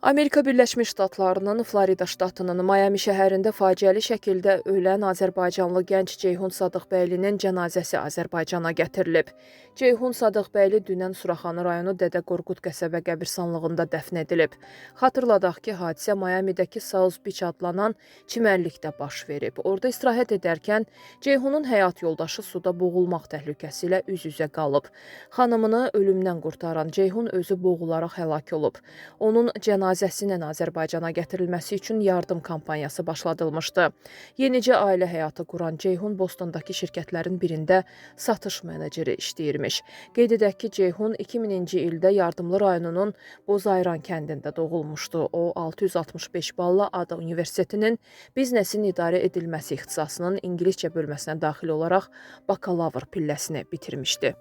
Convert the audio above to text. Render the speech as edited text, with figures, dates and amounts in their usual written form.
Amerika Birləşmiş Ştatlarının Florida ştatının Miami şəhərində faciəli şəkildə ölən azərbaycanlı gənc Ceyhun Sadıqbəylinin cənazəsi Azərbaycana gətirilib. Ceyhun Sadıqbəyli dünən Suraxanı rayonu Dədə Qorqud qəsəbə qəbirstanlığında dəfn edilib. Xatırladaq ki, hadisə Miamidəki South Beach adlanan çimərlikdə baş verib. Orada istirahət edərkən Ceyhunun həyat yoldaşı suda boğulmaq təhlükəsi ilə üz-üzə qalıb. Xanımını ölümdən qurtaran Ceyhun özü boğularaq həlak olub. Onun cənazəsinin Azərbaycana gətirilməsi üçün yardım kampaniyası başladılmışdı. Yenicə ailə həyatı quran Ceyhun Bostondakı şirkətlərin birində satış meneceri işləyirmiş. Qeyd edək ki, Ceyhun 2000-ci ildə Yardımlı rayonunun Bozayran kəndində doğulmuşdu. O, 665 balla ADA Universitetinin biznesin idarə edilməsi ixtisasının ingiliscə bölməsinə daxil olaraq bakalavr pilləsini bitirmişdi.